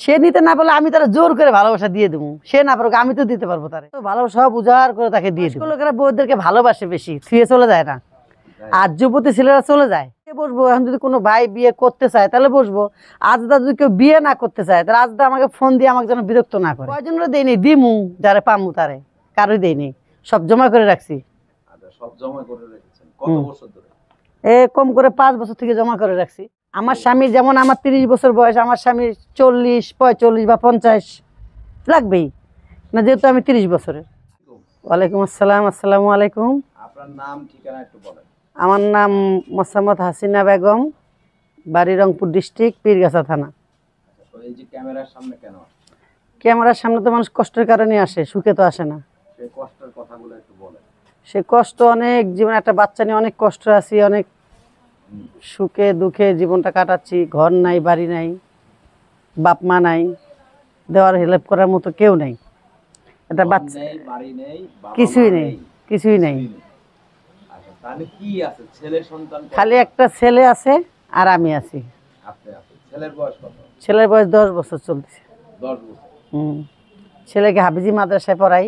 সে নিতে না পারলে আমি তারা জোর করে ভালোবাসা দিয়ে দেবো, সে না পারুক আমি তো দিতে পারবো। তারা ভালোবাসা উজাড় করে তাকে দিয়ে দেবো। লোকেরা বউদেরকে ভালোবাসে বেশি, ছুঁয়ে চলে যায় না। আর যুবতী ছেলেরা চলে যায়। বসবো এখন যদি কোনো ভাই বিয়ে করতে চায় তাহলে বসবো। আজদা যদি কেউ বিয়ে না করতে চায় তাহলে আজদা আমাকে ফোন দিয়ে আমাকে যেন বিরক্ত না করে। কয়জনের দেয়নি, দিমু যারা পামু তারে, কারোই দেয়নি, সব জমা করে রাখছি। সব জমা করে রেখেছেন কত বছর ধরে? কম করে 5 বছর থেকে জমা করে রাখছি। আমার স্বামী যেমন, আমার 30 বছর বয়স, আমার স্বামীর 40, 45 বা 50 লাগবেই না, যেহেতু আমি 30 বছরের। ওয়ালাইকুম আসসালাম। আসসালামু আলাইকুম। আপনার নাম ঠিকানা একটু বলেন। আমার নাম মোসাম্মদ হাসিনা বেগম, বাড়ি রংপুর ডিস্ট্রিক্ট, পীরগাছা থানা। এই যে ক্যামেরার সামনে কেন? ক্যামেরার সামনে তো মানুষ কষ্টের কারণে আসে, সুখে তো আসে না। সেই কষ্টের কথাগুলো একটু বলেন। সে কষ্ট অনেক, জীবনে একটা বাচ্চা নিয়ে অনেক কষ্ট আছি, অনেক সুখে দুঃখে জীবনটা কাটাচ্ছি। ঘর নাই, বাড়ি নাই, বাপ মা নাই, দেওয়ার হেল্প করার মতো কেউ নাই। একটা বাচ্চা, বাড়ি নেই, কিছুই নেই, কিছুই নেই। আচ্ছা, তাহলে কি আছে? ছেলে সন্তান? খালি একটা ছেলে আছে আর আমি আছি। আপনি আছেন। ছেলের বয়স কত? ছেলের বয়স 10 বছর চলতেছে। 10 বছর। ছেলেকে হাফিজি মাদ্রাসায় পড়াই।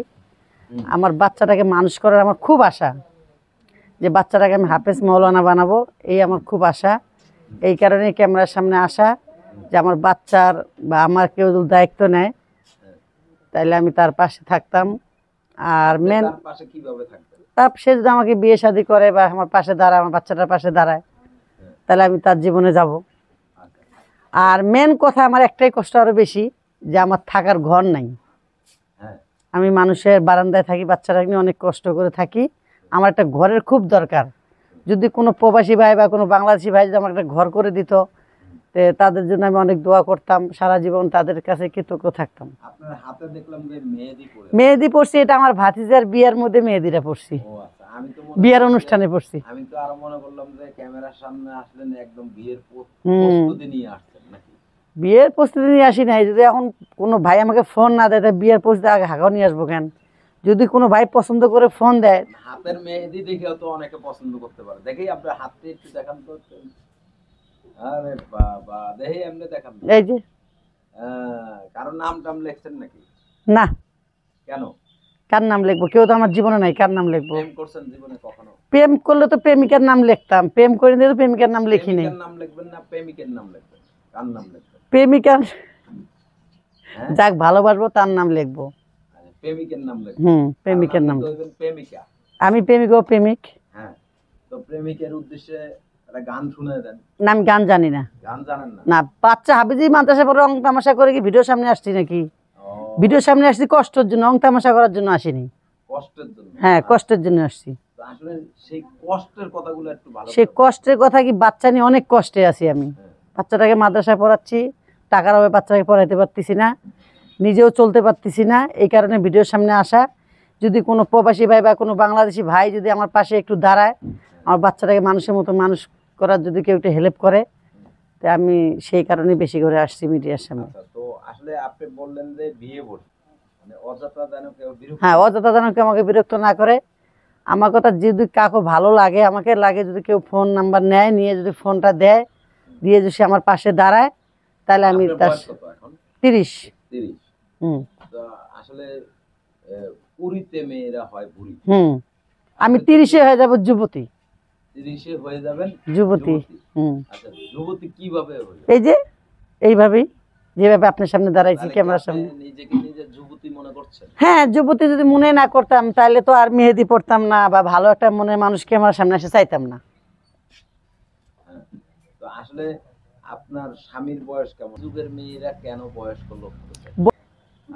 আমার বাচ্চাটাকে মানুষ করার আমার খুব আশা, যে বাচ্চাটাকে আমি হাফেজ মৌলানা বানাবো, এই আমার খুব আশা। এই কারণে ক্যামেরার সামনে আসা, যে আমার বাচ্চার বা আমার কেউ যদি দায়িত্ব নেয় তাইলে আমি তার পাশে থাকতাম। আর মেন পাশে কিভাবে থাকবেন? তার সে যদি আমাকে বিয়ে শাদী করে বা আমার পাশে দাঁড়ায়, আমার বাচ্চাটার পাশে দাঁড়ায়, তাহলে আমি তার জীবনে যাব। আর মেন কথা, আমার একটাই কষ্ট আরো বেশি, যে আমার থাকার ঘর নাই। আমি মানুষের বারান্দায় থাকি, বাচ্চারা নিয়ে অনেক কষ্ট করে থাকি। আমার একটা ঘরের খুব দরকার। যদি কোনো প্রবাসী ভাই বা কোনো বাংলাদেশি ভাই যদি আমার একটা ঘর করে দিত, তাদের জন্য আমি অনেক দোয়া করতাম, সারা জীবন তাদের কাছে কৃতজ্ঞ থাকতাম। আপনার হাতে দেখলাম যে মেহেদি পড়ছি, এটা আমার ভাতিজার বিয়ের মধ্যে মেহেদিটা পড়ছি। আমি তো বিয়ের অনুষ্ঠানে পড়ছি। আমি তো আরো মনে করলাম যে ক্যামেরার সামনে আসলেন একদম বিয়ের প্রস্তুতি নিয়ে আসছেন নাকি? বিয়ের প্রস্তুতি নিয়ে আসি নাই। যদি এখন কোনো ভাই আমাকে ফোন না দেয়, বিয়ের প্রস্তুতি আগে হাঁকাও নিয়ে আসবো কেন? যদি কোনো ভাই পছন্দ করে ফোন দেয়, হাতের মেহেদি দেখেও তো অনেকে পছন্দ করতে পারে। দেখি আপনার হাতটা একটু দেখান তো। আরে বাবা, দেখি এমনি দেখান। এই যে কারণ নাম টাম লিখছেন নাকি? না। কেন? কার নাম লিখবো? কেউ তো আমার জীবনে নাই, কার নাম লিখবো? প্রেম করছেন জীবনে কখনো? প্রেম করলে তো প্রেমিকার নাম লিখতাম, প্রেম করে নিলে তো প্রেমিকার নাম লিখি নাই। নাম লিখবেন না প্রেমিকের নাম লিখবেন? কার নাম লিখবেন? প্রেমিকার, যাক ভালোবাসবো তার নাম লিখবো। প্রেমিকের নাম লিখবেন? প্রেমিকের নাম। প্রেমিকা, আমি প্রেমিক ও প্রেমিক। হ্যাঁ, তো প্রেমিকের উদ্দেশ্যে একটা গান শুনে দেন। না, আমি গান জানি না। গান জানেন না? না, বাচ্চা হাফিজি মাদ্রাসা পড়ে অং তামাশা করে কি ভিডিওর সামনে আসছি নাকি? ভিডিওর সামনে আসছি কষ্টের জন্য, অং তামাশা করার জন্য আসিনি। কষ্টের জন্য? হ্যাঁ, কষ্টের জন্য আসছি। আসলে সেই কষ্টের কথাগুলো একটু ভালো। সেই কষ্টের কথা কি, বাচ্চা নিয়ে অনেক কষ্টে আছি আমি। বাচ্চাটাকে মাদ্রাসায় পড়াচ্ছি, টাকার অভাবে বাচ্চাটাকে পড়াইতে পারতেছি না, নিজেও চলতে পারতেছি না। এই কারণে ভিডিওর সামনে আসা। যদি কোনো প্রবাসী ভাই বা কোনো বাংলাদেশি ভাই যদি আমার পাশে একটু দাঁড়ায়, আমার বাচ্চাটাকে মানুষের মতো মানুষ করার যদি কেউ একটু হেল্প করে, তো আমি সেই কারণে বেশি করে আসছি মিডিয়ার সামনে। তো আসলে আপনি বললেন যে বিয়ে বল, মানে অযথা যেন কেউ বিরক্ত, হ্যাঁ, অযথা যেন কেউ আমাকে বিরক্ত না করে। আমার কথা যদি কাউকে ভালো লাগে, আমাকে লাগে, যদি কেউ ফোন নাম্বার নেয়, নিয়ে যদি ফোনটা দেয়, দিয়ে যদি সে আমার পাশে দাঁড়ায়, তাহলে আমি তার 30। আসলে পুরীতে মেয়েরা হয় বুড়ি। আমি 30-এ হয়ে যাব যুবতী। 30-এ হয়ে যাবেন যুবতী। আচ্ছা, যুবতী কিভাবে হবে? এই যে এইভাবেই, যেভাবে আপনার সামনে দাঁড়াইছি ক্যামেরার সামনে। নিজেকে নিজে যুবতী মনে করছেন? হ্যাঁ, যুবতী যদি মনে না করতাম তাহলে তো আর মেহেদি পড়তাম না, বা ভালো একটা মনের মানুষ ক্যামেরার সামনে এসে চাইতাম না। তো আসলে আপনার স্বামীর বয়স কেমন? যুগের মেয়েরা কেন বয়স্ক লোক?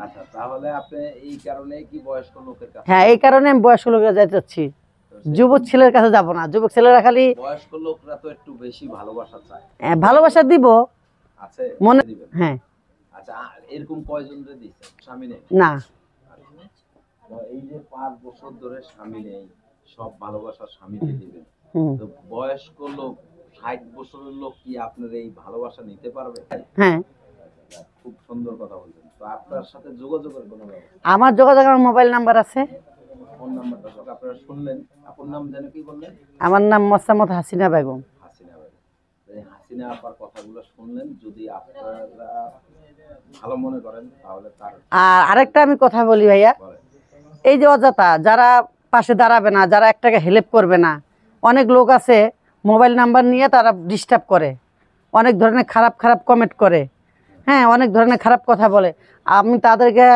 আচ্ছা, তাহলে আপনি এই কারণে কি বয়স্ক লোকের কাছে? হ্যাঁ, এই কারণে আমি বয়স্ক লোকের কাছে যাইতে চাচ্ছি, যুবক ছেলের কাছে যাব না। যুবক ছেলেরা খালি, বয়স্ক লোকরা তো একটু বেশি ভালোবাসা চায়। হ্যাঁ, ভালোবাসা দিব আছে মনে। দিবেন? হ্যাঁ। আচ্ছা, এরকম কয়জন রে দিয়েছেন? স্বামী নেই? না। এই যে 5 বছর ধরে স্বামী নেই, সব ভালোবাসা স্বামীকে দিবেন, তো বয়স্ক লোক 60 বছরের লোক কি আপনার এই ভালোবাসা নিতে পারবে? হ্যাঁ, খুব সুন্দর কথা বলছেন। তো আপনার সাথে যোগাযোগের কোনো ব্যবস্থা? আমার যোগাযোগের মোবাইল নাম্বার আছে। ফোন নাম্বারটা আপনারা শুনলেন। আপনার নাম জানেন কি বললেন? আমার নাম মোসাম্মদ হাসিনা বেগম। হাসিনা বেগম। এই হাসিনা আপার কথাগুলো শুনলেন। যদি আপনারা ভালো মনে করেন তাহলে তার আর আরেকটা আমি কথা বলি ভাইয়া, বলেন। এই যে অযথা যারা পাশে দাঁড়াবে না, যারা একটাকে হেল্প করবে না, অনেক লোক আছে মোবাইল নাম্বার নিয়ে তারা ডিস্টার্ব করে, অনেক ধরনের খারাপ খারাপ কমেন্ট করে, হ্যাঁ অনেক ধরনের খারাপ কথা বলে। আমি তাদেরকে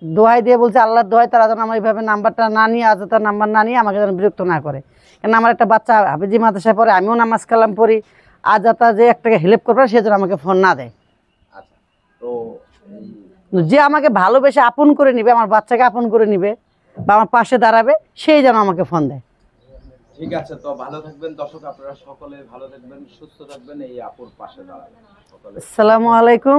দোহাই দিয়ে বলছি, আল্লাহর দোহাই, তারা যেন আমার এইভাবে নাম্বারটা না নিয়ে, অযথা নাম্বার না নিয়ে আমাকে যেন বিরক্ত না করে। কেন আমার একটা বাচ্চা হাফিজি মাদ্রাসায় পড়ে, আমিও নামাজ কালাম পড়ি, অযথা যে একটাকে হেল্প করবে সে যেন আমাকে ফোন না দেয়। আচ্ছা, তো এই যে আমাকে ভালোবেসে আপন করে নিবে, আমার বাচ্চাকে আপন করে নিবে বা আমার পাশে দাঁড়াবে, সেই যেন আমাকে ফোন দেয়। ঠিক আছে, তো ভালো থাকবেন দর্শক, আপনারা সকলে ভালো থাকবেন, সুস্থ থাকবেন, এই আপুর পাশে দাঁড়াবেন সকলে। আসসালামু আলাইকুম।